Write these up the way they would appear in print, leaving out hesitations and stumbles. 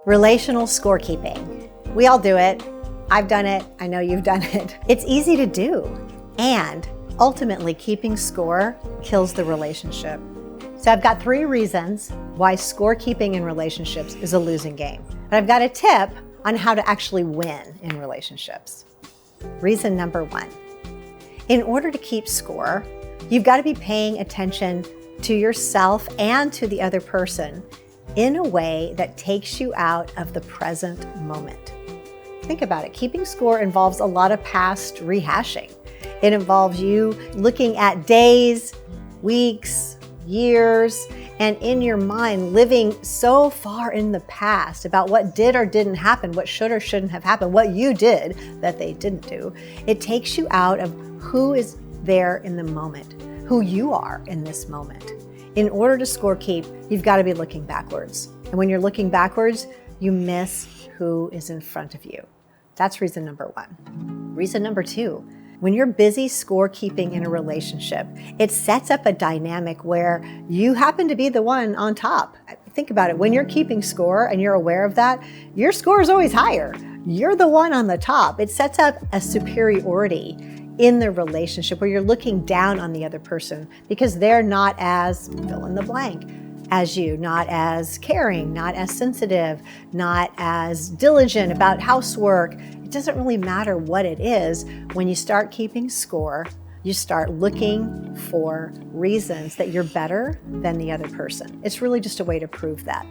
Relational scorekeeping. We all do it. I've done it. I know you've done it. It's easy to do. And ultimately, keeping score kills the relationship. So I've got 3 reasons why scorekeeping in relationships is a losing game. And I've got a tip on how to actually win in relationships. Reason number 1. In order to keep score, you've got to be paying attention to yourself and to the other person in a way that takes you out of the present moment. Think about it. Keeping score involves a lot of past rehashing. It involves you looking at days, weeks, years, and in your mind living so far in the past about what did or didn't happen, what should or shouldn't have happened, what you did that they didn't do. It takes you out of who is there in the moment, who you are in this moment. In order to score keep, you've got to be looking backwards. And when you're looking backwards, you miss who is in front of you. That's reason number 1. Reason number 2, when you're busy scorekeeping in a relationship, it sets up a dynamic where you happen to be the one on top. Think about it. When you're keeping score and you're aware of that, your score is always higher. You're the one on the top. It sets up a superiority in the relationship where you're looking down on the other person because they're not as fill in the blank as you, not as caring, not as sensitive, not as diligent about housework. It doesn't really matter what it is. When you start keeping score, you start looking for reasons that you're better than the other person. It's really just a way to prove that.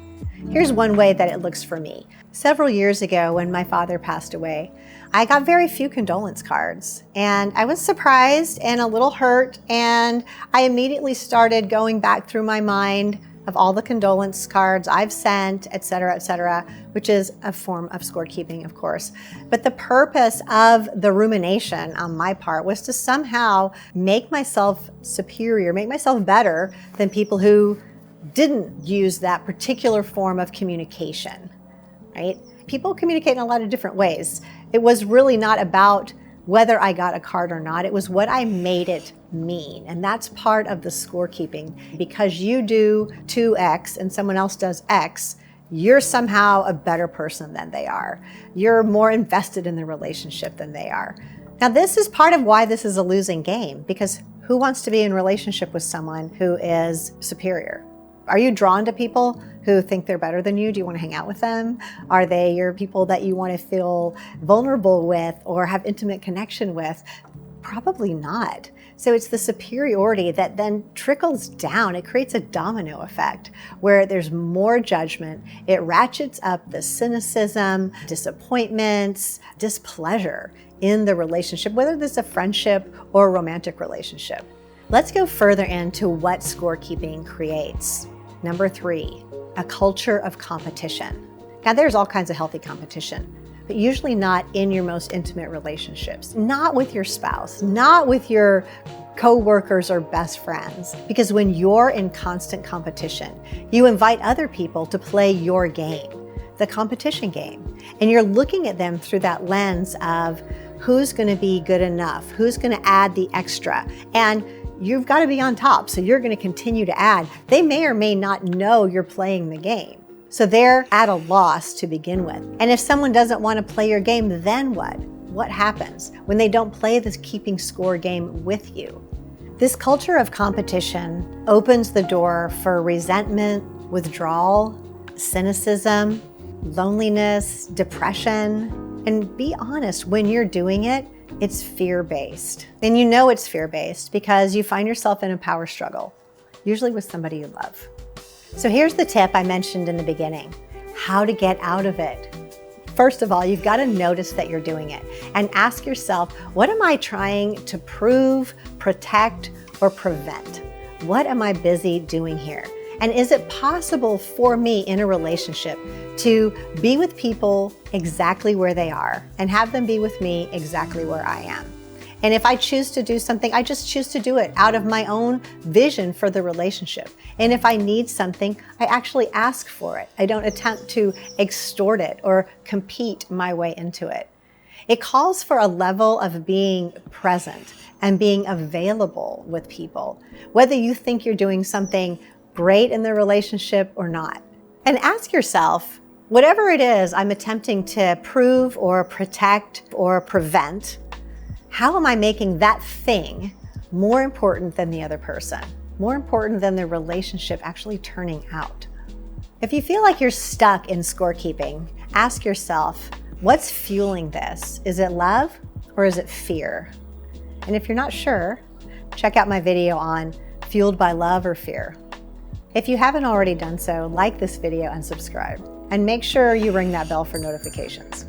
Here's one way that it looks for me. Several years ago, when my father passed away, I got very few condolence cards, and I was surprised and a little hurt, and I immediately started going back through my mind of all the condolence cards I've sent, et cetera, which is a form of scorekeeping, of course. But the purpose of the rumination on my part was to somehow make myself superior, make myself better than people who didn't use that particular form of communication, right? People communicate in a lot of different ways. It was really not about whether I got a card or not. It was what I made it mean. And that's part of the scorekeeping. Because you do 2X and someone else does X, you're somehow a better person than they are. You're more invested in the relationship than they are. Now, this is part of why this is a losing game, because who wants to be in a relationship with someone who is superior? Are you drawn to people who think they're better than you? Do you want to hang out with them? Are they your people that you want to feel vulnerable with or have intimate connection with? Probably not. So it's the superiority that then trickles down. It creates a domino effect where there's more judgment. It ratchets up the cynicism, disappointments, displeasure in the relationship, whether this is a friendship or a romantic relationship. Let's go further into what scorekeeping creates. Number 3, a culture of competition. Now, there's all kinds of healthy competition, but usually not in your most intimate relationships, not with your spouse, not with your co-workers or best friends. Because when you're in constant competition, you invite other people to play your game, the competition game. And you're looking at them through that lens of who's going to be good enough, who's going to add the extra. And you've got to be on top, so you're going to continue to add. They may or may not know you're playing the game. So they're at a loss to begin with. And if someone doesn't want to play your game, then what? What happens when they don't play this keeping score game with you? This culture of competition opens the door for resentment, withdrawal, cynicism, loneliness, depression. And be honest, when you're doing it, it's fear-based. And you know it's fear-based because you find yourself in a power struggle, usually with somebody you love. So here's the tip I mentioned in the beginning, how to get out of it. First of all, you've got to notice that you're doing it and ask yourself, what am I trying to prove, protect, or prevent? What am I busy doing here? And is it possible for me in a relationship to be with people exactly where they are and have them be with me exactly where I am? And if I choose to do something, I just choose to do it out of my own vision for the relationship. And if I need something, I actually ask for it. I don't attempt to extort it or compete my way into it. It calls for a level of being present and being available with people, whether you think you're doing something great in the relationship or not. And ask yourself, Whatever it is I'm attempting to prove or protect or prevent, how am I making that thing more important than the other person? More important than the relationship actually turning out? If you feel like you're stuck in scorekeeping, ask yourself, what's fueling this? Is it love or is it fear? And if you're not sure, check out my video on fueled by love or fear. If you haven't already done so, like this video and subscribe. And make sure you ring that bell for notifications.